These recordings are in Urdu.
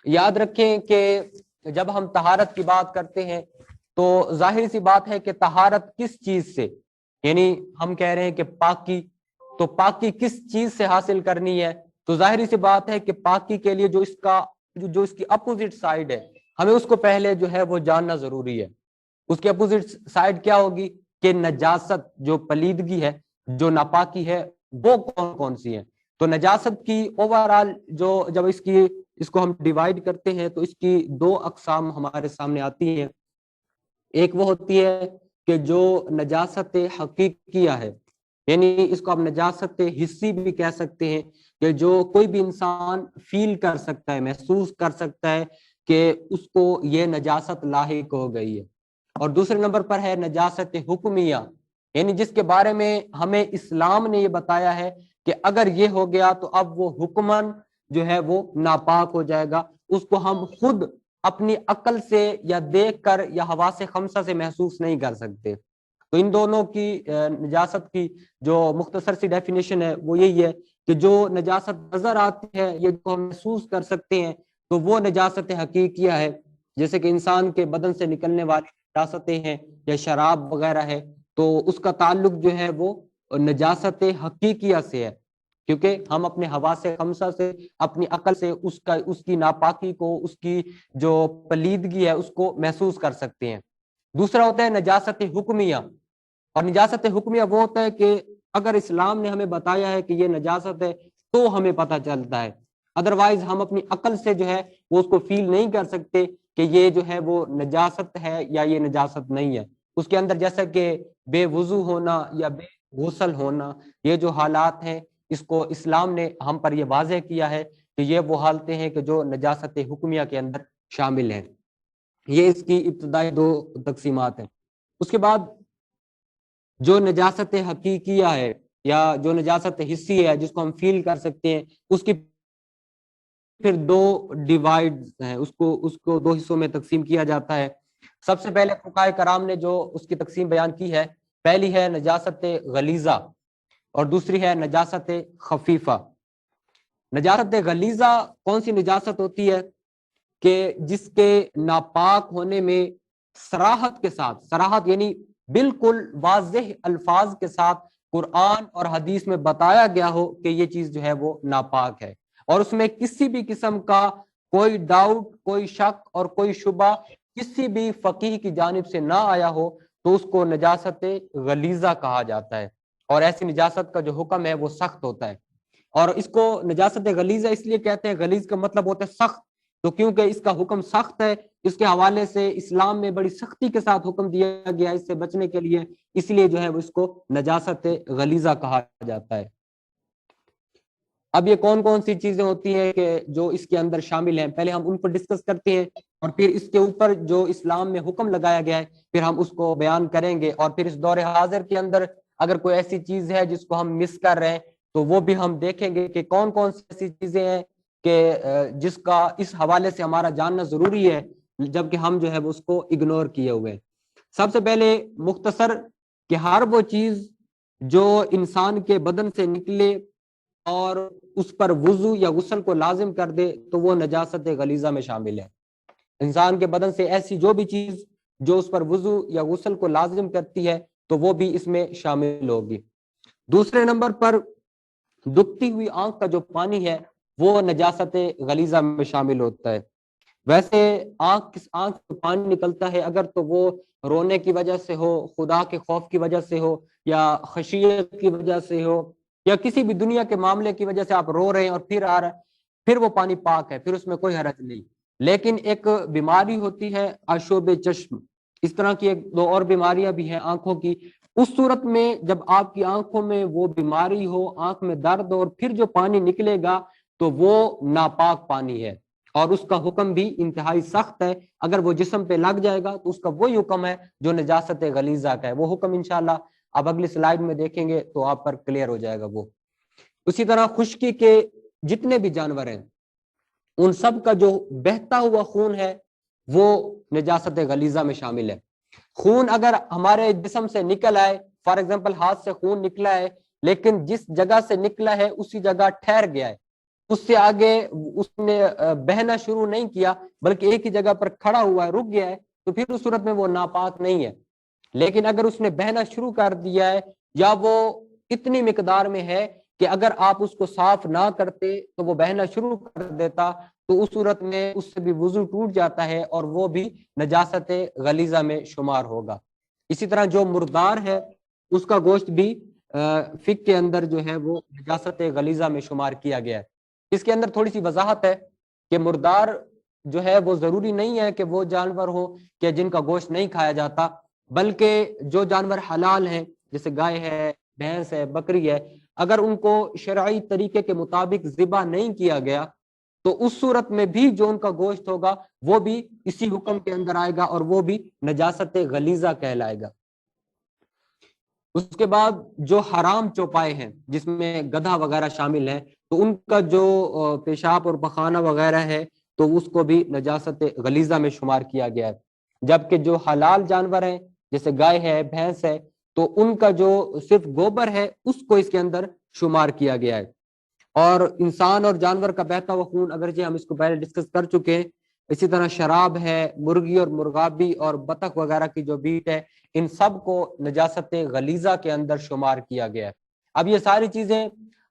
یاد رکھیں کہ جب ہم طہارت کی بات کرتے ہیں تو ظاہر سی بات ہے کہ طہارت کس چیز سے، یعنی ہم کہہ رہے ہیں کہ پاکی، تو پاکی کس چیز سے حاصل کرنی ہے؟ تو ظاہری سی بات ہے کہ پاکی کے لیے جو اس کی اپوزٹ سائڈ ہے، ہمیں اس کو پہلے جو ہے وہ جاننا ضروری ہے۔ اس کی اپوزٹ سائڈ کیا ہوگی کہ نجاست، جو پلیدگی ہے، جو ناپاکی ہے، وہ کون کون سی ہے؟ تو نجاست کی اوور آل جب اس کو ہم ڈیوائیڈ کرتے ہیں تو اس کی دو اقسام ہمارے سامنے آتی ہیں۔ ایک وہ ہوتی ہے کہ جو نجاست حقیقیہ ہے، یعنی اس کو آپ نجاست حسی بھی کہہ سکتے ہیں، کہ جو کوئی بھی انسان فیل کر سکتا ہے، محسوس کر سکتا ہے کہ اس کو یہ نجاست لاحق ہو گئی ہے۔ اور دوسرے نمبر پر ہے نجاست حکمیہ، یعنی جس کے بارے میں ہمیں اسلام نے یہ بتایا ہے کہ اگر یہ ہو گیا تو اب وہ حکمن جو ہے وہ ناپاک ہو جائے گا، اس کو ہم خود اپنی عقل سے یا دیکھ کر یا حواس خمسہ سے محسوس نہیں کر سکتے۔ تو ان دونوں کی نجاست کی جو مختصر سی ڈیفینیشن ہے وہ یہی ہے کہ جو نجاست نظر آتی ہے، یہ جو ہم محسوس کر سکتے ہیں، تو وہ نجاست حقیقیہ ہے، جیسے کہ انسان کے بدن سے نکلنے والی نجاستیں ہیں یا شراب وغیرہ ہے، تو اس کا تعلق جو ہے وہ نجاست حقیقیہ سے ہے، کیونکہ ہم اپنے حواس خمسہ سے، اپنی عقل سے اس کی ناپاکی کو، اس کی جو پلیدگی ہے اس کو محسوس کر سکتے ہیں۔ دوسرا ہوتا ہے نجاست حکمیہ، اور نجاست حکمیہ وہ ہوتا ہے کہ اگر اسلام نے ہمیں بتایا ہے کہ یہ نجاست ہے تو ہمیں پتہ چلتا ہے، ادروائز ہم اپنی عقل سے جو ہے وہ اس کو فیل نہیں کر سکتے کہ یہ جو ہے وہ نجاست ہے یا یہ نجاست نہیں ہے۔ اس کے اندر جیسا کہ بے وضو ہونا یا بے غسل ہونا، یہ جو حالات ہیں، اس کو اسلام نے ہم پر یہ واضح کیا ہے کہ یہ وہ حالتیں ہیں کہ جو نجاست حکمیہ کے اندر شامل ہیں۔ یہ اس کی ابتدائی دو تقسیمات ہیں۔ اس کے بعد جو نجاست حقیقیہ ہے یا جو نجاست حسی ہے، جس کو ہم فیل کر سکتے ہیں، اس کی پھر دو ڈیوائڈ ہیں، اس کو دو حصوں میں تقسیم کیا جاتا ہے۔ سب سے پہلے فقہائے کرام نے جو اس کی تقسیم بیان کی ہے، پہلی ہے نجاست غلیظہ اور دوسری ہے نجاست خفیفہ۔ نجاست غلیظہ کون سی نجاست ہوتی ہے کہ جس کے ناپاک ہونے میں صراحت کے ساتھ، صراحت یعنی بالکل واضح الفاظ کے ساتھ قرآن اور حدیث میں بتایا گیا ہو کہ یہ چیز جو ہے وہ ناپاک ہے، اور اس میں کسی بھی قسم کا کوئی ڈاؤٹ، کوئی شک اور کوئی شبہ کسی بھی فقیہ کی جانب سے نہ آیا ہو، تو اس کو نجاست غلیظہ کہا جاتا ہے، اور ایسی نجاست کا جو حکم ہے وہ سخت ہوتا ہے۔ اور اس کو نجاست غلیظہ اس لیے کہتے ہیں، غلیظ کا مطلب ہوتا ہے سخت، تو کیونکہ اس کا حکم سخت ہے، اس کے حوالے سے اسلام میں بڑی سختی کے ساتھ حکم دیا گیا اس سے بچنے کے لیے، اس لیے جو ہے وہ اس کو نجاست غلیظہ کہا جاتا ہے۔ اب یہ کون کون سی چیزیں ہوتی ہیں کہ جو اس کے اندر شامل ہیں، پہلے ہم ان پر ڈسکس کرتے ہیں، اور پھر اس کے اوپر جو اسلام میں حکم لگایا گیا ہے پھر ہم اس کو بیان کریں گے، اور پھر اس دور حاضر کے اندر اگر کوئی ایسی چیز ہے جس کو ہم مس کر رہے ہیں تو وہ بھی ہم دیکھیں گے کہ کون کون سی ایسی چیزیں ہیں کہ جس کا اس حوالے سے ہمارا جاننا ضروری ہے، جبکہ ہم جو ہے اس کو اگنور کیے ہوئے ہیں۔ سب سے پہلے مختصر کہ ہر وہ چیز جو انسان کے بدن سے نکلے اور اس پر وضو یا غسل کو لازم کر دے تو وہ نجاست غلیظہ میں شامل ہے۔ انسان کے بدن سے ایسی جو بھی چیز جو اس پر وضو یا غسل کو لازم کرتی ہے تو وہ بھی اس میں شامل ہوگی۔ دوسرے نمبر پر دکھتی ہوئی آنکھ کا جو پانی ہے وہ نجاست غلیظہ میں شامل ہوتا ہے۔ ویسے آنکھ سے پانی نکلتا ہے اگر تو وہ رونے کی وجہ سے ہو، خدا کے خوف کی وجہ سے ہو، یا خشیت کی وجہ سے ہو، یا کسی بھی دنیا کے معاملے کی وجہ سے آپ رو رہے ہیں اور پھر آ رہا ہے، پھر وہ پانی پاک ہے، پھر اس میں کوئی حرج نہیں۔ لیکن ایک بیماری ہوتی ہے آشوب چشم، اس طرح کی ایک دو اور بیماریاں بھی ہیں آنکھوں کی، اس صورت میں جب آپ کی آنکھوں میں وہ بیماری ہو، آنکھ میں درد ہو، اور پھر جو پانی نکلے گا تو وہ ناپاک پانی ہے، اور اس کا حکم بھی انتہائی سخت ہے۔ اگر وہ جسم پہ لگ جائے گا تو اس کا وہی حکم ہے جو نجاست غلیظہ کا ہے۔ وہ حکم انشاءاللہ آپ اگلی سلائیڈ میں دیکھیں گے تو آپ پر کلیئر ہو جائے گا وہ۔ اسی طرح خشکی کے جتنے بھی جانور ہیں ان سب کا جو بہتا ہوا خون ہے وہ نجاست غلیظہ میں شامل ہے۔ خون اگر ہمارے جسم سے نکل آئے، فار ایگزامپل ہاتھ سے خون نکلا ہے لیکن جس جگہ سے نکلا ہے اسی جگہ ٹھہر گیا ہے، اس سے آگے اس نے بہنا شروع نہیں کیا بلکہ ایک ہی جگہ پر کھڑا ہوا ہے، رک گیا ہے، تو پھر اس صورت میں وہ ناپاک نہیں ہے۔ لیکن اگر اس نے بہنا شروع کر دیا ہے یا وہ اتنی مقدار میں ہے کہ اگر آپ اس کو صاف نہ کرتے تو وہ بہنا شروع کر دیتا، تو اس صورت میں اس سے بھی وضو ٹوٹ جاتا ہے اور وہ بھی نجاست غلیظہ میں شمار ہوگا۔ اسی طرح جو مردار ہے اس کا گوشت بھی فقہ کے اندر جو ہے وہ نجاست غلیظہ میں شمار کیا گیا ہے۔ اس کے اندر تھوڑی سی وضاحت ہے کہ مردار جو ہے وہ ضروری نہیں ہے کہ وہ جانور ہو کہ جن کا گوشت نہیں کھایا جاتا، بلکہ جو جانور حلال ہیں جیسے گائے ہے، بھینس ہے، بکری ہے، اگر ان کو شرعی طریقے کے مطابق ذبح نہیں کیا گیا تو اس صورت میں بھی جو ان کا گوشت ہوگا وہ بھی اسی حکم کے اندر آئے گا اور وہ بھی نجاست غلیظہ کہلائے گا۔ اس کے بعد جو حرام چوپائے ہیں جس میں گدھا وغیرہ شامل ہیں، تو ان کا جو پیشاب اور پخانہ وغیرہ ہے تو اس کو بھی نجاست غلیظہ میں شمار کیا گیا ہے۔ جبکہ جو حلال جانور ہیں جیسے گائے ہے، بھینس ہے، تو ان کا جو صرف گوبر ہے اس کو اس کے اندر شمار کیا گیا ہے۔ اور انسان اور جانور کا بہتا ہوا خون، اگرچہ ہم اس کو پہلے ڈسکس کر چکے ہیں، اسی طرح شراب ہے، مرغی اور مرغابی اور بطخ وغیرہ کی جو بیٹ ہے، ان سب کو نجاست غلیظہ کے اندر شمار کیا گیا ہے۔ اب یہ ساری چیزیں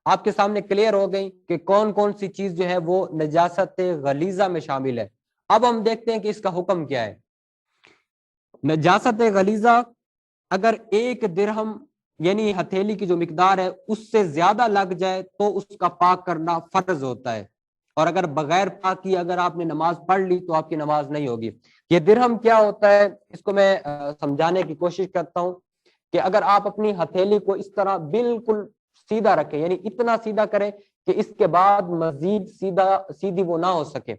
آپ کے سامنے کلیئر ہو گئی کہ کون کون سی چیز جو ہے وہ نجاست غلیظہ میں شامل ہے۔ اب ہم دیکھتے ہیں کہ اس کا حکم کیا ہے۔ نجاست غلیظہ اگر 1 درہم یعنی ہتھیلی کی جو مقدار ہے اس سے زیادہ لگ جائے تو اس کا پاک کرنا فرض ہوتا ہے، اور اگر بغیر پاک کی اگر آپ نے نماز پڑھ لی تو آپ کی نماز نہیں ہوگی۔ یہ درہم کیا ہوتا ہے اس کو میں سمجھانے کی کوشش کرتا ہوں کہ اگر آپ اپنی ہتھیلی کو اس طرح بالکل سیدھا رکھیں، یعنی اتنا سیدھا کریں کہ اس کے بعد مزید سیدھی وہ نہ ہو سکے،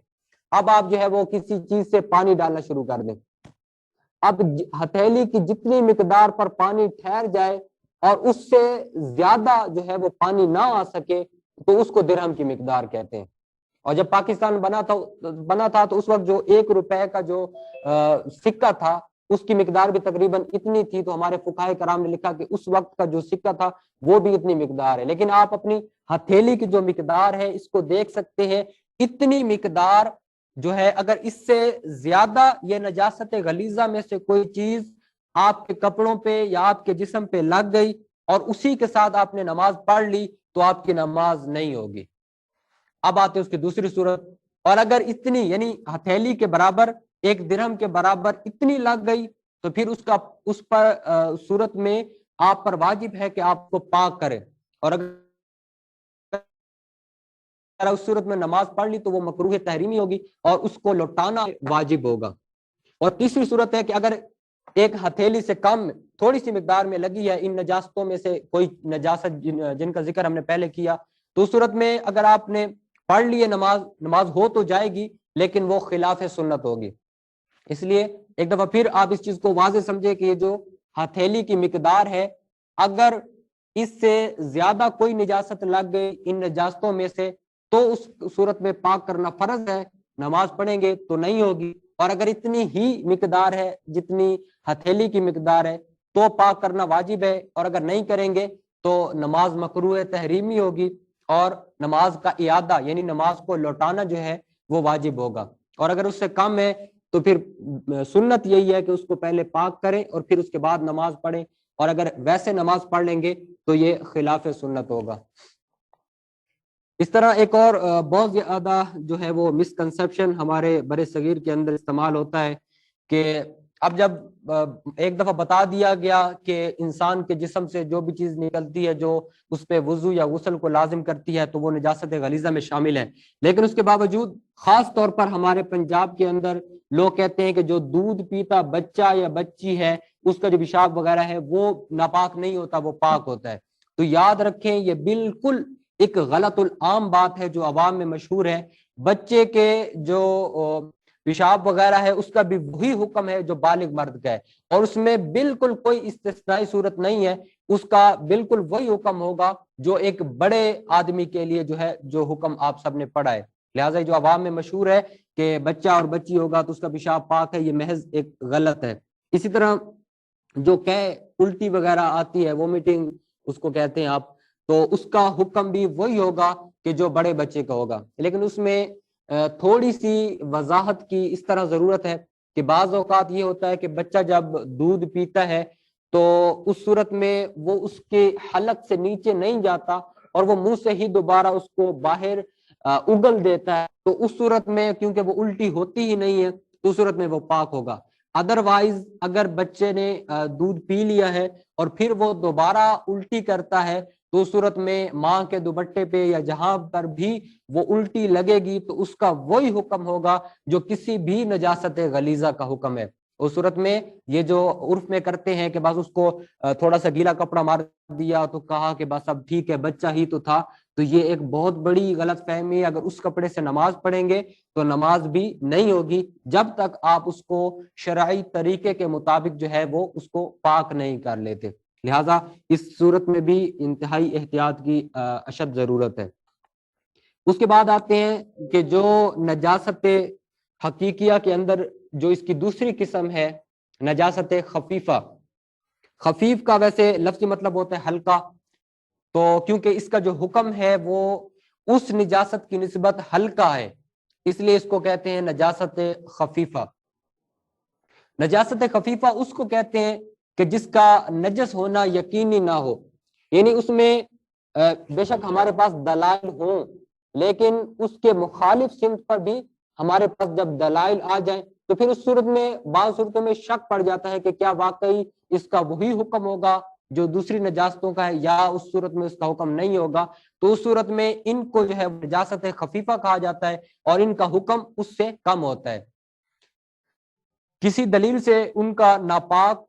اب آپ جو ہے وہ کسی چیز سے پانی ڈالنا شروع کر دیں، اب ہتھیلی کی جتنی مقدار پر پانی ٹھہر جائے اور اس سے زیادہ جو ہے وہ پانی نہ آ سکے تو اس کو درہم کی مقدار کہتے ہیں۔ اور جب پاکستان بنا تھا تو اس وقت جو 1 روپے کا جو سکہ تھا اس کی مقدار بھی تقریباً اتنی تھی، تو ہمارے فقہائے کرام نے لکھا کہ اس وقت کا جو سکہ تھا وہ بھی اتنی مقدار ہے۔ لیکن آپ اپنی ہتھیلی کی جو مقدار ہے اس کو دیکھ سکتے ہیں، اتنی مقدار جو ہے اگر اس سے زیادہ یہ نجاست غلیظہ میں سے کوئی چیز آپ کے کپڑوں پہ یا آپ کے جسم پہ لگ گئی اور اسی کے ساتھ آپ نے نماز پڑھ لی تو آپ کی نماز نہیں ہوگی۔ اب آتے اس کی دوسری صورت، اور اگر اتنی یعنی ہتھیلی کے برابر 1 درہم کے برابر اتنی لگ گئی تو پھر اس پر صورت میں آپ پر واجب ہے کہ آپ کو پاک کرے، اور اگر اس صورت میں نماز پڑھ لی تو وہ مکروہ تحریمی ہوگی اور اس کو لوٹانا واجب ہوگا۔ اور تیسری صورت ہے کہ اگر ایک ہتھیلی سے کم تھوڑی سی مقدار میں لگی ہے ان نجاستوں میں سے کوئی نجاست جن کا ذکر ہم نے پہلے کیا، تو اس صورت میں اگر آپ نے پڑھ لیے نماز ہو تو جائے گی لیکن وہ خلاف سنت ہوگی۔ اس لیے ایک دفعہ پھر آپ اس چیز کو واضح سمجھے کہ یہ جو ہتھیلی کی مقدار ہے اگر اس سے زیادہ کوئی نجاست لگ گئی ان نجاستوں میں سے تو اس صورت میں پاک کرنا فرض ہے، نماز پڑھیں گے تو نہیں ہوگی، اور اگر اتنی ہی مقدار ہے جتنی ہتھیلی کی مقدار ہے تو پاک کرنا واجب ہے، اور اگر نہیں کریں گے تو نماز مکروہ تحریمی ہوگی اور نماز کا اعادہ یعنی نماز کو لوٹانا جو ہے وہ واجب ہوگا۔ اور اگر اس سے کم ہے تو پھر سنت یہی ہے کہ اس کو پہلے پاک کریں اور پھر اس کے بعد نماز پڑھیں، اور اگر ویسے نماز پڑھ لیں گے تو یہ خلاف سنت ہوگا۔ اس طرح ایک اور بہت زیادہ جو ہے وہ مسکنسیپشن ہمارے بر صغیر کے اندر استعمال ہوتا ہے کہ اب جب ایک دفعہ بتا دیا گیا کہ انسان کے جسم سے جو بھی چیز نکلتی ہے جو اس پہ وضو یا غسل کو لازم کرتی ہے تو وہ نجاست غلیظہ میں شامل ہے، لیکن اس کے باوجود خاص طور پر ہمارے پنجاب کے اندر لوگ کہتے ہیں کہ جو دودھ پیتا بچہ یا بچی ہے اس کا جو پیشاب وغیرہ ہے وہ ناپاک نہیں ہوتا، وہ پاک ہوتا ہے۔ تو یاد رکھیں یہ بالکل ایک غلط العام بات ہے جو عوام میں مشہور ہے۔ بچے کے جو پیشاب وغیرہ ہے اس کا بھی وہی حکم ہے جو بالغ مرد کا ہے، اور اس میں بالکل کوئی استثنائی صورت نہیں ہے، اس کا بالکل وہی حکم ہوگا جو ایک بڑے آدمی کے لیے جو ہے جو حکم آپ سب نے پڑھا ہے۔ لہٰذا جو عوام میں مشہور ہے کہ بچہ اور بچی ہوگا تو اس کا پیشاب پاک ہے، یہ محض ایک غلط ہے۔ اسی طرح جو الٹی وغیرہ آتی ہے، وومیٹنگ اس کو کہتے ہیں آپ، تو اس کا حکم بھی وہی ہوگا کہ جو بڑے بچے کا ہوگا، لیکن اس میں تھوڑی سی وضاحت کی اس طرح ضرورت ہے کہ بعض اوقات یہ ہوتا ہے کہ بچہ جب دودھ پیتا ہے تو اس صورت میں وہ اس کے حلق سے نیچے نہیں جاتا اور وہ منہ سے ہی دوبارہ اس کو باہر اگل دیتا ہے، تو اس صورت میں کیونکہ وہ الٹی ہوتی ہی نہیں ہے تو اس صورت میں وہ پاک ہوگا۔ ادروائز اگر بچے نے دودھ پی لیا ہے اور پھر وہ دوبارہ الٹی کرتا ہے تو اس صورت میں ماں کے دوپٹے پہ یا جہاں پر بھی وہ الٹی لگے گی تو اس کا وہی حکم ہوگا جو کسی بھی نجاست غلیظہ کا حکم ہے۔ اس صورت میں یہ جو عرف میں کرتے ہیں کہ بس اس کو تھوڑا سا گیلا کپڑا مار دیا تو کہا کہ بس اب ٹھیک ہے بچہ ہی تو تھا، تو یہ ایک بہت بڑی غلط فہمی ہے۔ اگر اس کپڑے سے نماز پڑھیں گے تو نماز بھی نہیں ہوگی جب تک آپ اس کو شرعی طریقے کے مطابق جو ہے وہ اس کو پاک نہیں کر لیتے، لہٰذا اس صورت میں بھی انتہائی احتیاط کی اشد ضرورت ہے۔ اس کے بعد آتے ہیں کہ جو نجاست حقیقیہ کے اندر جو اس کی دوسری قسم ہے نجاست خفیفہ۔ خفیف کا ویسے لفظی مطلب ہوتا ہے ہلکا، تو کیونکہ اس کا جو حکم ہے وہ اس نجاست کی نسبت ہلکا ہے اس لیے اس کو کہتے ہیں نجاست خفیفہ۔ نجاست خفیفہ اس کو کہتے ہیں کہ جس کا نجس ہونا یقینی نہ ہو، یعنی اس میں بے شک ہمارے پاس دلائل ہوں لیکن اس کے مخالف سمت پر بھی ہمارے پاس جب دلائل آ جائیں تو پھر اس صورت میں بعض صورتوں میں شک پڑ جاتا ہے کہ کیا واقعی اس کا وہی حکم ہوگا جو دوسری نجاستوں کا ہے یا اس صورت میں اس کا حکم نہیں ہوگا، تو اس صورت میں ان کو جو ہے نجاست خفیفہ کہا جاتا ہے اور ان کا حکم اس سے کم ہوتا ہے۔ کسی دلیل سے ان کا ناپاک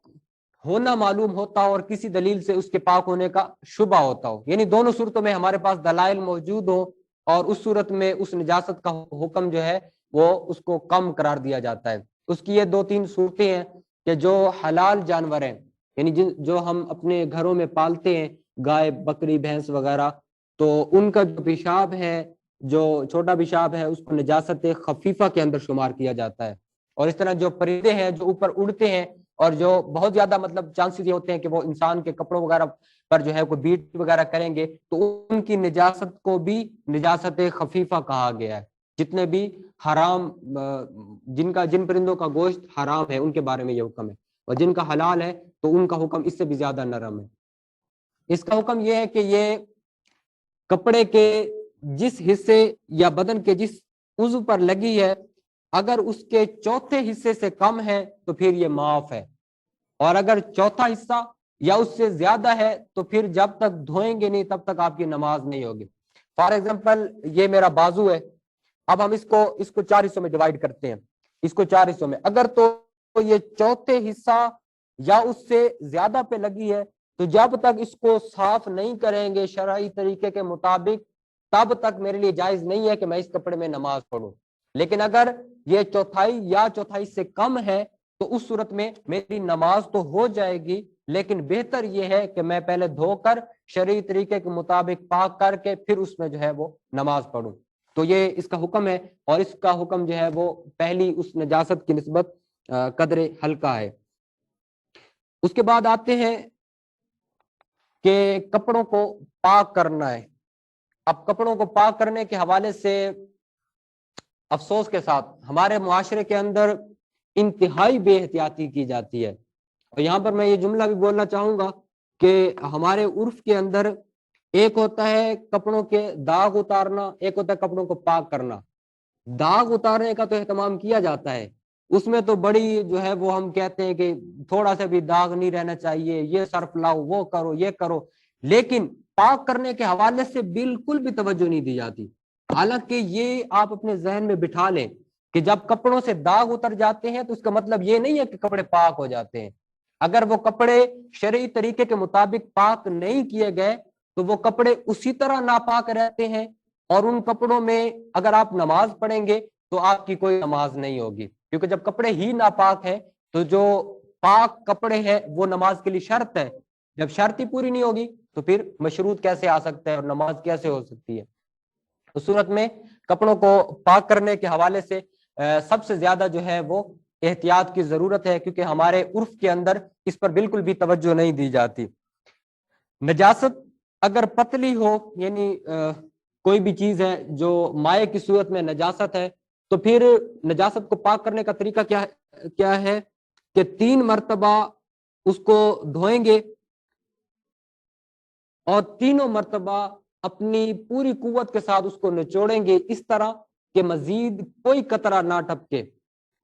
ہونا معلوم ہوتا ہو اور کسی دلیل سے اس کے پاک ہونے کا شبہ ہوتا ہو، یعنی دونوں صورتوں میں ہمارے پاس دلائل موجود ہو اور اس صورت میں اس نجاست کا حکم جو ہے وہ اس کو کم قرار دیا جاتا ہے۔ اس کی یہ دو تین صورتیں ہیں کہ جو حلال جانور ہیں، یعنی جو ہم اپنے گھروں میں پالتے ہیں، گائے بکری بھینس وغیرہ، تو ان کا جو پیشاب ہے، جو چھوٹا پیشاب ہے، اس کو نجاست خفیفہ کے اندر شمار کیا جاتا ہے۔ اور اس طرح جو پرندے ہیں جو اوپر اڑتے ہیں اور جو بہت زیادہ مطلب چانسز یہ ہوتے ہیں کہ وہ انسان کے کپڑوں وغیرہ پر جو ہے کوئی بیٹ وغیرہ کریں گے تو ان کی نجاست کو بھی نجاست خفیفہ کہا گیا ہے۔ جتنے بھی حرام جن پرندوں کا گوشت حرام ہے ان کے بارے میں یہ حکم ہے، اور جن کا حلال ہے تو ان کا حکم اس سے بھی زیادہ نرم ہے۔ اس کا حکم یہ ہے کہ یہ کپڑے کے جس حصے یا بدن کے جس عضو پر لگی ہے اگر اس کے چوتھے حصے سے کم ہے تو پھر یہ معاف ہے، اور اگر چوتھا حصہ یا اس سے زیادہ ہے تو پھر جب تک دھوئیں گے نہیں تب تک آپ کی نماز نہیں ہوگی۔ فار ایگزامپل یہ میرا بازو ہے، اب ہم اس کو 4 حصوں میں ڈیوائڈ کرتے ہیں، اس کو 4 حصوں میں اگر تو یہ چوتھے حصہ یا اس سے زیادہ پہ لگی ہے تو جب تک اس کو صاف نہیں کریں گے شرعی طریقے کے مطابق تب تک میرے لیے جائز نہیں ہے کہ میں اس کپڑے میں نماز پڑھوں۔ لیکن اگر یہ چوتھائی یا چوتھائی سے کم ہے تو اس صورت میں میری نماز تو ہو جائے گی، لیکن بہتر یہ ہے کہ میں پہلے دھو کر شرعی طریقے کے مطابق پاک کر کے پھر اس میں جو ہے وہ نماز پڑھوں۔ تو یہ اس کا حکم ہے، اور اس کا حکم جو ہے وہ پہلی اس نجاست کی نسبت قدر ہلکا ہے۔ اس کے بعد آتے ہیں کہ کپڑوں کو پاک کرنا ہے۔ اب کپڑوں کو پاک کرنے کے حوالے سے افسوس کے ساتھ ہمارے معاشرے کے اندر انتہائی بے احتیاطی کی جاتی ہے، اور یہاں پر میں یہ جملہ بھی بولنا چاہوں گا کہ ہمارے عرف کے اندر ایک ہوتا ہے کپڑوں کے داغ اتارنا، ایک ہوتا ہے کپڑوں کو پاک کرنا۔ داغ اتارنے کا تو اہتمام کیا جاتا ہے، اس میں تو بڑی جو ہے وہ ہم کہتے ہیں کہ تھوڑا سا بھی داغ نہیں رہنا چاہیے، یہ صرف لاؤ، وہ کرو، یہ کرو، لیکن پاک کرنے کے حوالے سے بالکل بھی توجہ نہیں دی جاتی۔ حالانکہ یہ آپ اپنے ذہن میں بٹھا لیں کہ جب کپڑوں سے داغ اتر جاتے ہیں تو اس کا مطلب یہ نہیں ہے کہ کپڑے پاک ہو جاتے ہیں۔ اگر وہ کپڑے شرعی طریقے کے مطابق پاک نہیں کیے گئے تو وہ کپڑے اسی طرح ناپاک رہتے ہیں، اور ان کپڑوں میں اگر آپ نماز پڑھیں گے تو آپ کی کوئی نماز نہیں ہوگی، کیونکہ جب کپڑے ہی ناپاک ہیں تو جو پاک کپڑے ہیں وہ نماز کے لیے شرط ہے، جب شرط ہی پوری نہیں ہوگی تو پھر مشروط کیسے آ سکتا ہے اور نماز کیسے ہو سکتی ہے۔ اس صورت میں کپڑوں کو پاک کرنے کے حوالے سے سب سے زیادہ جو ہے وہ احتیاط کی ضرورت ہے، کیونکہ ہمارے عرف کے اندر اس پر بالکل بھی توجہ نہیں دی جاتی۔ نجاست اگر پتلی ہو، یعنی کوئی بھی چیز ہے جو مائع کی صورت میں نجاست ہے تو پھر نجاست کو پاک کرنے کا طریقہ کیا ہے کہ 3 مرتبہ اس کو دھوئیں گے اور تینوں مرتبہ اپنی پوری قوت کے ساتھ اس کو نچوڑیں گے اس طرح کہ مزید کوئی قطرہ نہ ٹپکے.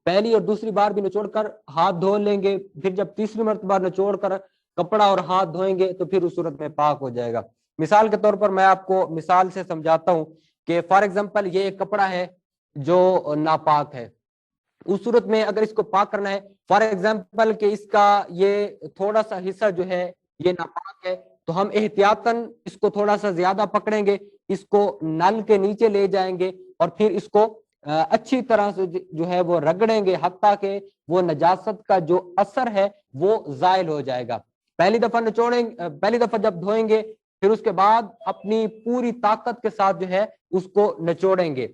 پہلی اور دوسری بار بھی نچوڑ کر ہاتھ دھو لیں گے, پھر جب تیسری مرتبہ نچوڑ کر کپڑا اور ہاتھ دھوئیں گے تو پھر اس صورت میں پاک ہو جائے گا. مثال کے طور پر میں آپ کو مثال سے سمجھاتا ہوں کہ فار ایگزامپل یہ ایک کپڑا ہے جو ناپاک ہے, اس صورت میں اگر اس کو پاک کرنا ہے, فار ایگزامپل کہ اس کا یہ تھوڑا سا حصہ جو ہے یہ ناپاک ہے, تو ہم احتیاطاً اس کو تھوڑا سا زیادہ پکڑیں گے, اس کو نل کے نیچے لے جائیں گے اور پھر اس کو اچھی طرح سے جو ہے وہ رگڑیں گے حتیٰ کہ وہ نجاست کا جو اثر ہے وہ زائل ہو جائے گا. پہلی دفعہ جب دھوئیں گے پھر اس کے بعد اپنی پوری طاقت کے ساتھ جو ہے اس کو نچوڑیں گے,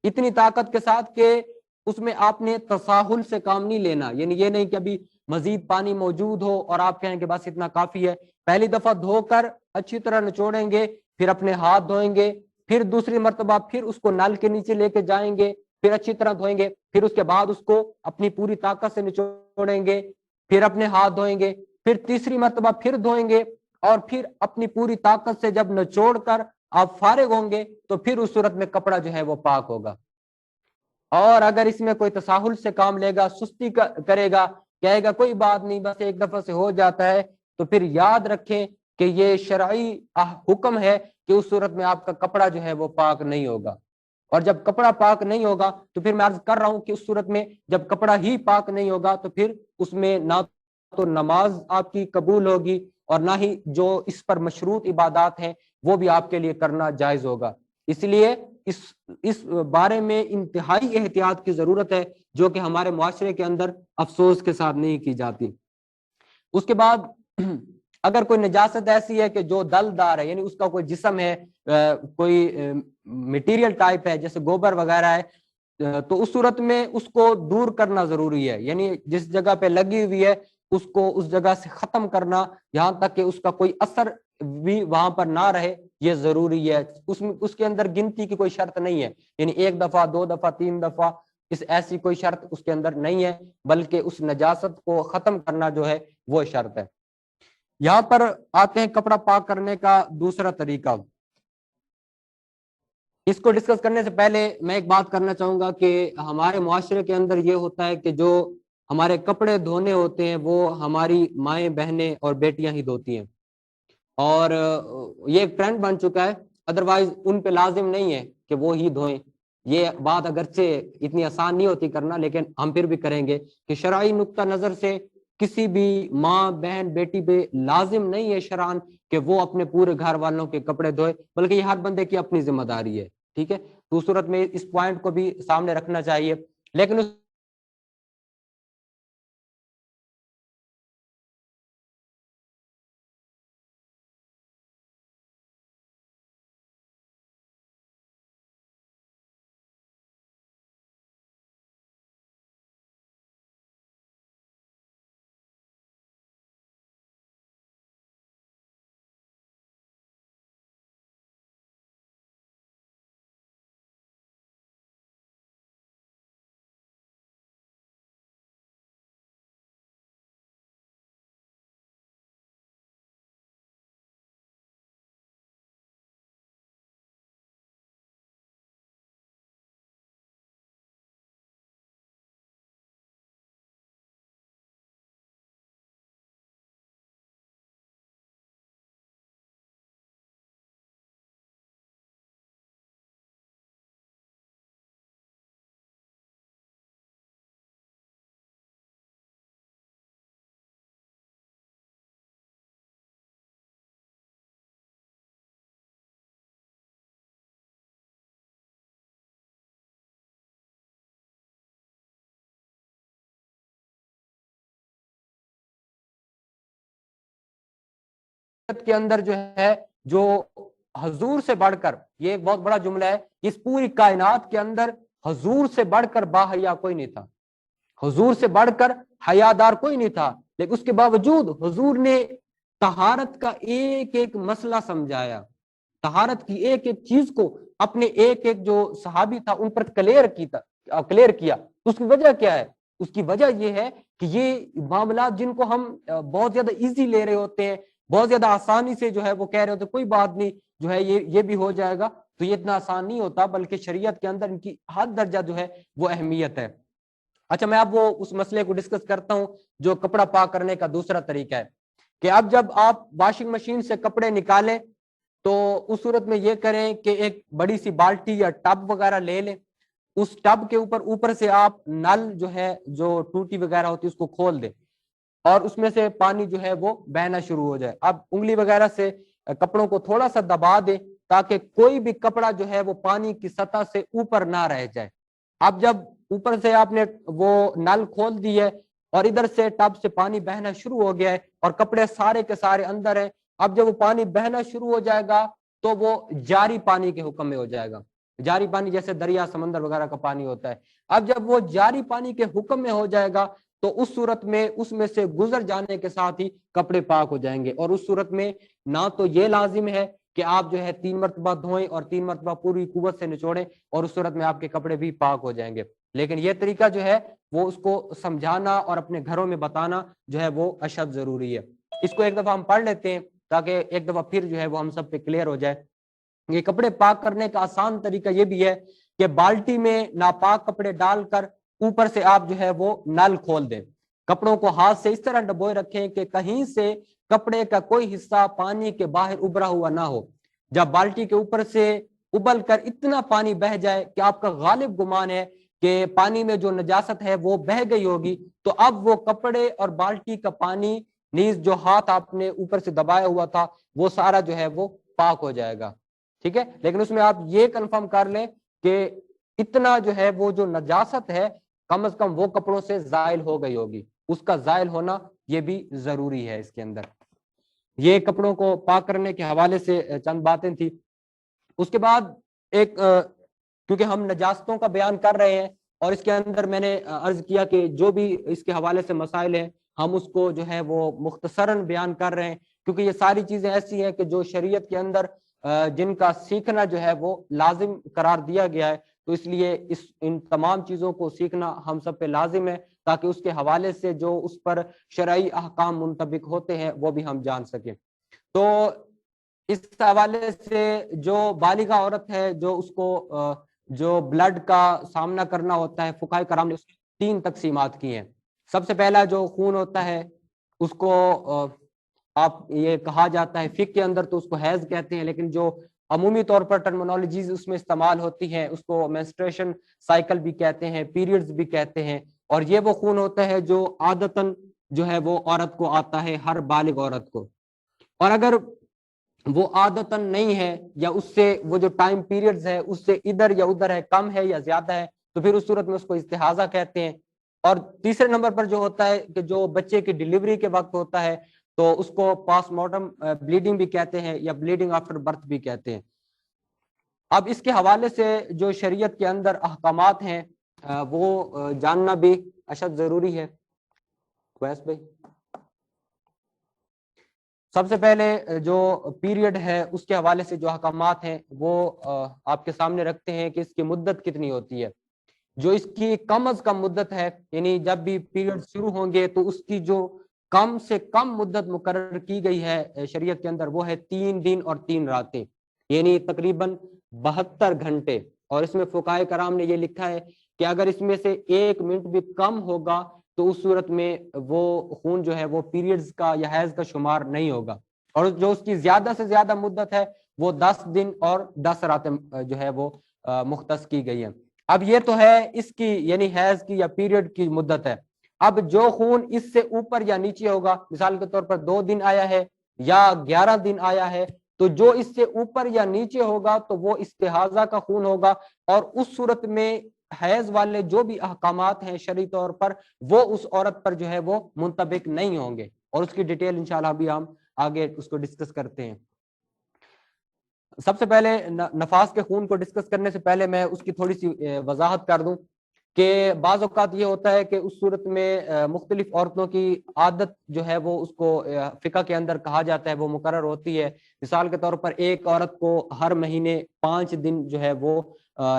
اتنی طاقت کے ساتھ کہ اس میں آپ نے تساہل سے کام نہیں لینا, یعنی یہ نہیں کہ ابھی مزید پانی موجود ہو اور آپ کہیں کہ بس اتنا کافی ہے. پہلی دفعہ دھو کر اچھی طرح نچوڑیں گے, پھر اپنے ہاتھ دھوئیں گے, پھر دوسری مرتبہ پھر اس کو نل کے نیچے لے کے جائیں گے, پھر اچھی طرح دھوئیں گے, پھر اس کے بعد اس کو اپنی پوری طاقت سے نچوڑیں گے, پھر اپنے ہاتھ دھوئیں گے, پھر تیسری مرتبہ پھر دھوئیں گے, اور پھر اپنی پوری طاقت سے جب نچوڑ کر آپ فارغ ہوں گے تو پھر اس صورت میں کپڑا جو ہے وہ پاک ہوگا. اور اگر اس میں کوئی تساہل سے کام لے گا, سستی کرے گا, کہے گا کوئی بات نہیں بس ایک دفعہ سے ہو جاتا ہے, تو پھر یاد رکھیں کہ یہ شرعی حکم ہے کہ اس صورت میں آپ کا کپڑا جو ہے وہ پاک نہیں ہوگا. اور جب کپڑا پاک نہیں ہوگا تو پھر میں عرض کر رہا ہوں کہ اس صورت میں جب کپڑا ہی پاک نہیں ہوگا تو پھر اس میں نہ تو نماز آپ کی قبول ہوگی اور نہ ہی جو اس پر مشروط عبادات ہیں وہ بھی آپ کے لیے کرنا جائز ہوگا. اس لیے اس بارے میں انتہائی احتیاط کی ضرورت ہے جو کہ ہمارے معاشرے کے اندر افسوس کے ساتھ نہیں کی جاتی. اس کے بعد اگر کوئی نجاست ایسی ہے کہ جو دلدار ہے, یعنی اس کا کوئی جسم ہے, کوئی مٹیریل ٹائپ ہے جیسے گوبر وغیرہ ہے, تو اس صورت میں اس کو دور کرنا ضروری ہے, یعنی جس جگہ پہ لگی ہوئی ہے اس کو اس جگہ سے ختم کرنا یہاں تک کہ اس کا کوئی اثر بھی وہاں پر نہ رہے, یہ ضروری ہے. اس کے اندر گنتی کی کوئی شرط نہیں ہے, یعنی 1 دفعہ 2 دفعہ 3 دفعہ ایسی کوئی شرط اس کے اندر نہیں ہے, بلکہ اس نجاست کو ختم کرنا جو ہے وہ شرط ہے. یہاں پر آتے ہیں کپڑا پاک کرنے کا دوسرا طریقہ. اس کو ڈسکس کرنے سے پہلے میں ایک بات کرنا چاہوں گا کہ ہمارے معاشرے کے اندر یہ ہوتا ہے کہ جو ہمارے کپڑے دھونے ہوتے ہیں وہ ہماری مائیں بہنیں اور بیٹیاں ہی دھوتی ہیں, اور یہ ایک ٹرینڈ بن چکا ہے. ادروائز ان پہ لازم نہیں ہے کہ وہ ہی دھوئیں. یہ بات اگرچہ اتنی آسان نہیں ہوتی کرنا, لیکن ہم پھر بھی کریں گے کہ شرعی نقطہ نظر سے کسی بھی ماں بہن بیٹی پہ لازم نہیں ہے شرعاً کہ وہ اپنے پورے گھر والوں کے کپڑے دھوئے, بلکہ یہ ہر بندے کی اپنی ذمہ داری ہے. ٹھیک ہے, تو اس صورت میں اس پوائنٹ کو بھی سامنے رکھنا چاہیے. لیکن کے اندر جو ہے جو حضور سے بڑھ کر, یہ ایک بہت بڑا جملہ ہے, اس پوری کائنات کے اندر حضور سے بڑھ کر باحیا کوئی نہیں تھا, حضور سے بڑھ کر حیادار کوئی نہیں تھا. لیکن اس کے باوجود حضور نے طہارت کا ایک ایک مسئلہ سمجھایا, طہارت کی ایک ایک چیز کو اپنے ایک ایک جو صحابی تھا ان پر کلیئر کیا. تو اس کی وجہ کیا ہے؟ اس کی وجہ یہ ہے کہ یہ معاملات جن کو ہم بہت زیادہ ایزی لے رہے ہوتے ہیں, بہت زیادہ آسانی سے جو ہے وہ کہہ رہے ہوتے ہیں کوئی بات نہیں جو ہے یہ بھی ہو جائے گا, تو یہ اتنا آسان نہیں ہوتا, بلکہ شریعت کے اندر ان کی حد درجہ جو ہے وہ اہمیت ہے. اچھا, میں اب وہ اس مسئلے کو ڈسکس کرتا ہوں جو کپڑا پاک کرنے کا دوسرا طریقہ ہے, کہ اب جب آپ واشنگ مشین سے کپڑے نکالیں تو اس صورت میں یہ کریں کہ ایک بڑی سی بالٹی یا ٹب وغیرہ لے لیں, اس ٹب کے اوپر سے آپ نل جو ہے جو ٹوٹی وغیرہ ہوتی ہے اس کو کھول دیں اور اس میں سے پانی جو ہے وہ بہنا شروع ہو جائے. اب انگلی وغیرہ سے کپڑوں کو تھوڑا سا دبا دیں تاکہ کوئی بھی کپڑا جو ہے وہ پانی کی سطح سے اوپر نہ رہ جائے. اب جب اوپر سے آپ نے وہ نل کھول دی ہے اور ادھر سے ٹب سے پانی بہنا شروع ہو گیا ہے اور کپڑے سارے کے سارے اندر ہیں, اب جب وہ پانی بہنا شروع ہو جائے گا تو وہ جاری پانی کے حکم میں ہو جائے گا. جاری پانی جیسے دریا سمندر وغیرہ کا پانی ہوتا ہے. اب جب وہ جاری پانی کے حکم میں ہو جائے گا تو اس صورت میں اس میں سے گزر جانے کے ساتھ ہی کپڑے پاک ہو جائیں گے. اور اس صورت میں نہ تو یہ لازم ہے کہ آپ جو ہے 3 مرتبہ دھوئیں اور 3 مرتبہ پوری قوت سے نچوڑیں, اور اس صورت میں آپ کے کپڑے بھی پاک ہو جائیں گے. لیکن یہ طریقہ جو ہے وہ اس کو سمجھانا اور اپنے گھروں میں بتانا جو ہے وہ اشد ضروری ہے. اس کو ایک دفعہ ہم پڑھ لیتے ہیں تاکہ ایک دفعہ پھر جو ہے وہ ہم سب پہ کلیئر ہو جائے. یہ کپڑے پاک کرنے کا آسان طریقہ یہ بھی ہے کہ بالٹی میں ناپاک کپڑے ڈال کر اوپر سے آپ جو ہے وہ نل کھول دیں. کپڑوں کو ہاتھ سے اس طرح ڈبوئے رکھیں کہ کہیں سے کپڑے کا کوئی حصہ پانی کے باہر ابھرا ہوا نہ ہو. جب بالٹی کے اوپر سے ابل کر اتنا پانی بہ جائے کہ آپ کا غالب گمان ہے کہ پانی میں جو نجاست ہے وہ بہ گئی ہوگی, تو اب وہ کپڑے اور بالٹی کا پانی نیز جو ہاتھ آپ نے اوپر سے دبایا ہوا تھا وہ سارا جو ہے وہ پاک ہو جائے گا. ٹھیک ہے, لیکن اس میں آپ یہ کنفرم کر لیں کہ اتنا جو ہے وہ جو نجاست ہے کم از کم وہ کپڑوں سے زائل ہو گئی ہوگی. اس کا زائل ہونا یہ بھی ضروری ہے اس کے اندر. یہ کپڑوں کو پاک کرنے کے حوالے سے چند باتیں تھی. اس کے بعد ایک کیونکہ ہم نجاستوں کا بیان کر رہے ہیں اور اس کے اندر میں نے عرض کیا کہ جو بھی اس کے حوالے سے مسائل ہیں ہم اس کو جو ہے وہ مختصراً بیان کر رہے ہیں, کیونکہ یہ ساری چیزیں ایسی ہیں کہ جو شریعت کے اندر جن کا سیکھنا جو ہے وہ لازم قرار دیا گیا ہے, تو اس لیے ان تمام چیزوں کو سیکھنا ہم سب پہ لازم ہے تاکہ اس کے حوالے سے جو اس پر شرعی احکام منطبق ہوتے ہیں وہ بھی ہم جان سکیں. تو اس حوالے سے جو بالغہ عورت ہے جو اس کو جو بلڈ کا سامنا کرنا ہوتا ہے, فقہائے کرام نے اس کی 3 تقسیمات کی ہیں. سب سے پہلا جو خون ہوتا ہے اس کو آپ یہ کہا جاتا ہے فقہ کے اندر تو اس کو حیض کہتے ہیں, لیکن جو عمومی طور پر ٹرمینالوجیز اس میں استعمال ہوتی ہیں اس کو مینسٹریشن سائیکل بھی کہتے ہیں, پیریڈز بھی کہتے ہیں. اور یہ وہ خون ہوتا ہے جو عادتاً جو ہے وہ عورت کو آتا ہے, ہر بالغ عورت کو. اور اگر وہ عادتاً نہیں ہے یا اس سے وہ جو ٹائم پیریڈز ہے اس سے ادھر یا ادھر ہے, کم ہے یا زیادہ ہے, تو پھر اس صورت میں اس کو استحاضہ کہتے ہیں. اور تیسرے نمبر پر جو ہوتا ہے کہ جو بچے کی ڈیلیوری کے وقت ہوتا ہے تو اس کو پاس مارٹم بلیڈنگ بھی کہتے ہیں یا بلیڈنگ آفٹر برتھ بھی کہتے ہیں. اب اس کے حوالے سے جو شریعت کے اندر احکامات ہیں وہ جاننا بھی اشد ضروری ہے. ویس بھائی, سب سے پہلے جو پیریڈ ہے اس کے حوالے سے جو احکامات ہیں وہ آپ کے سامنے رکھتے ہیں کہ اس کی مدت کتنی ہوتی ہے. جو اس کی کم از کم مدت ہے, یعنی جب بھی پیریڈ شروع ہوں گے تو اس کی جو کم سے کم مدت مقرر کی گئی ہے شریعت کے اندر وہ ہے 3 دن اور 3 راتیں, یعنی تقریباً 72 گھنٹے. اور اس میں فقہائے کرام نے یہ لکھا ہے کہ اگر اس میں سے 1 منٹ بھی کم ہوگا تو اس صورت میں وہ خون جو ہے وہ پیریڈز کا یا حیض کا شمار نہیں ہوگا. اور جو اس کی زیادہ سے زیادہ مدت ہے وہ 10 دن اور 10 راتیں جو ہے وہ مختص کی گئی ہیں. اب یہ تو ہے اس کی یعنی حیض کی یا پیریڈ کی مدت ہے. اب جو خون اس سے اوپر یا نیچے ہوگا, مثال کے طور پر 2 دن آیا ہے یا 11 دن آیا ہے, تو جو اس سے اوپر یا نیچے ہوگا تو وہ استحاضہ کا خون ہوگا. اور اس صورت میں حیض والے جو بھی احکامات ہیں شرعی طور پر وہ اس عورت پر جو ہے وہ منطبق نہیں ہوں گے, اور اس کی ڈیٹیل انشاءاللہ ابھی ہم آگے اس کو ڈسکس کرتے ہیں. سب سے پہلے نفاس کے خون کو ڈسکس کرنے سے پہلے میں اس کی تھوڑی سی وضاحت کر دوں کہ بعض اوقات یہ ہوتا ہے کہ اس صورت میں مختلف عورتوں کی عادت جو ہے وہ اس کو فقہ کے اندر کہا جاتا ہے وہ مقرر ہوتی ہے. مثال کے طور پر ایک عورت کو ہر مہینے 5 دن جو ہے وہ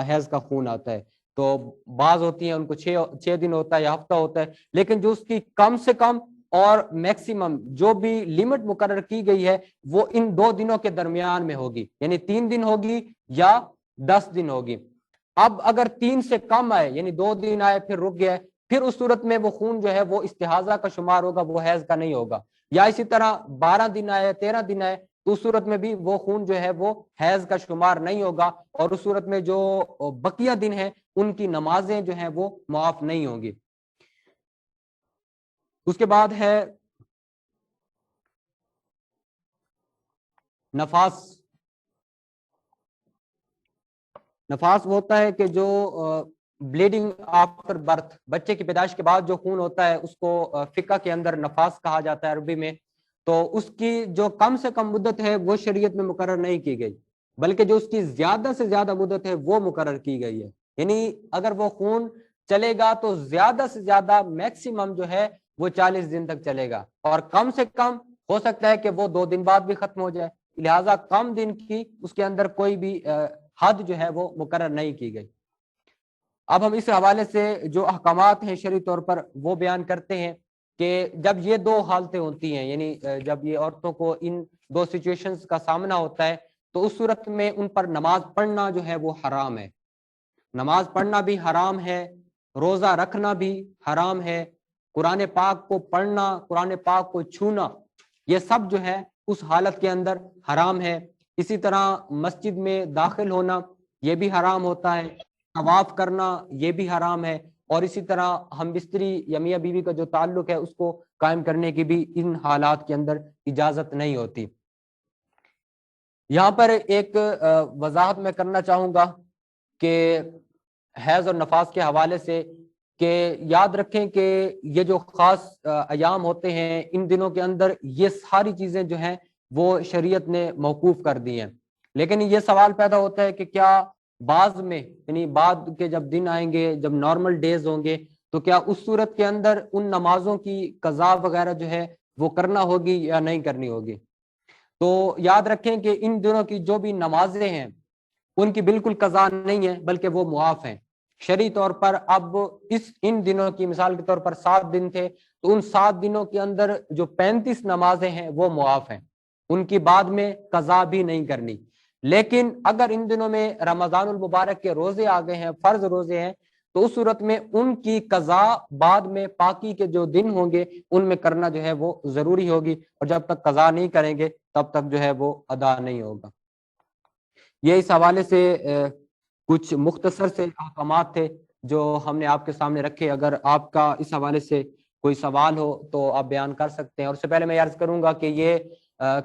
حیض کا خون آتا ہے. تو بعض ہوتی ہیں ان کو 6 دن ہوتا ہے یا ہفتہ ہوتا ہے, لیکن جو اس کی کم سے کم اور میکسیمم جو بھی لمٹ مقرر کی گئی ہے وہ ان 2 دنوں کے درمیان میں ہوگی, یعنی 3 دن ہوگی یا 10 دن ہوگی. اب اگر 3 سے کم آئے, یعنی 2 دن آئے پھر رک گیا, پھر اس صورت میں وہ خون جو ہے وہ استحاضہ کا شمار ہوگا, وہ حیض کا نہیں ہوگا. یا اسی طرح 12 دن آئے 13 دن آئے تو اس صورت میں بھی وہ خون جو ہے وہ حیض کا شمار نہیں ہوگا, اور اس صورت میں جو بقیہ دن ہیں ان کی نمازیں جو ہیں وہ معاف نہیں ہوں گی. اس کے بعد ہے نفاس. نفاس ہوتا ہے کہ جو بلیڈنگ آفٹر برتھ, بچے کی پیدائش کے بعد جو خون ہوتا ہے اس کو فقہ کے اندر نفاس کہا جاتا ہے عربی میں. تو اس کی جو کم سے کم مدت ہے وہ شریعت میں مقرر نہیں کی گئی, بلکہ جو اس کی زیادہ سے زیادہ مدت ہے وہ مقرر کی گئی ہے. یعنی اگر وہ خون چلے گا تو زیادہ سے زیادہ میکسیمم جو ہے وہ 40 دن تک چلے گا, اور کم سے کم ہو سکتا ہے کہ وہ 2 دن بعد بھی ختم ہو جائے. لہٰذا کم دن کی اس کے اندر کوئی بھی حد جو ہے وہ مقرر نہیں کی گئی. اب ہم اس حوالے سے جو احکامات ہیں شرعی طور پر وہ بیان کرتے ہیں کہ جب یہ 2 حالتیں ہوتی ہیں, یعنی جب یہ عورتوں کو ان 2 سچویشنز کا سامنا ہوتا ہے تو اس صورت میں ان پر نماز پڑھنا جو ہے وہ حرام ہے. نماز پڑھنا بھی حرام ہے, روزہ رکھنا بھی حرام ہے, قرآن پاک کو پڑھنا, قرآن پاک کو چھونا, یہ سب جو ہے اس حالت کے اندر حرام ہے. اسی طرح مسجد میں داخل ہونا یہ بھی حرام ہوتا ہے, طواف کرنا یہ بھی حرام ہے, اور اسی طرح ہم بستری یا میاں بیوی کا جو تعلق ہے اس کو قائم کرنے کی بھی ان حالات کے اندر اجازت نہیں ہوتی. یہاں پر ایک وضاحت میں کرنا چاہوں گا کہ حیض اور نفاس کے حوالے سے کہ یاد رکھیں کہ یہ جو خاص ایام ہوتے ہیں ان دنوں کے اندر یہ ساری چیزیں جو ہیں وہ شریعت نے موقوف کر دی ہیں. لیکن یہ سوال پیدا ہوتا ہے کہ کیا بعض میں, یعنی بعد کے جب دن آئیں گے, جب نارمل ڈیز ہوں گے, تو کیا اس صورت کے اندر ان نمازوں کی قضا وغیرہ جو ہے وہ کرنا ہوگی یا نہیں کرنی ہوگی. تو یاد رکھیں کہ ان دنوں کی جو بھی نمازیں ہیں ان کی بالکل قضا نہیں ہے بلکہ وہ معاف ہیں شرعی طور پر. اب ان دنوں کی مثال کے طور پر 7 دن تھے تو ان 7 دنوں کے اندر جو 35 نمازیں ہیں وہ معاف ہیں, ان کی بعد میں قضا بھی نہیں کرنی. لیکن اگر ان دنوں میں رمضان المبارک کے روزے آ گئے ہیں, فرض روزے ہیں, تو اس صورت میں ان کی قضا بعد میں پاکی کے جو دن ہوں گے ان میں کرنا جو ہے وہ ضروری ہوگی, اور جب تک قضا نہیں کریں گے تب تک جو ہے وہ ادا نہیں ہوگا. یہ اس حوالے سے کچھ مختصر سے احکامات تھے جو ہم نے آپ کے سامنے رکھے. اگر آپ کا اس حوالے سے کوئی سوال ہو تو آپ بیان کر سکتے ہیں. اور اس سے پہلے میں عرض کروں گا کہ یہ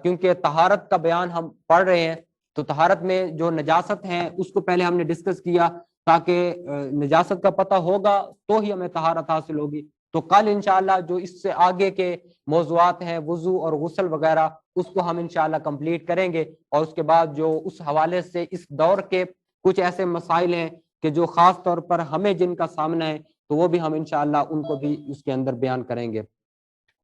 کیونکہ طہارت کا بیان ہم پڑھ رہے ہیں تو طہارت میں جو نجاست ہیں اس کو پہلے ہم نے ڈسکس کیا تاکہ نجاست کا پتہ ہوگا تو ہی ہمیں طہارت حاصل ہوگی. تو کل انشاءاللہ جو اس سے آگے کے موضوعات ہیں وضو اور غسل وغیرہ اس کو ہم انشاءاللہ کمپلیٹ کریں گے, اور اس کے بعد جو اس حوالے سے اس دور کے کچھ ایسے مسائل ہیں کہ جو خاص طور پر ہمیں جن کا سامنا ہے تو وہ بھی ہم انشاءاللہ ان کو بھی اس کے اندر بیان کریں گے.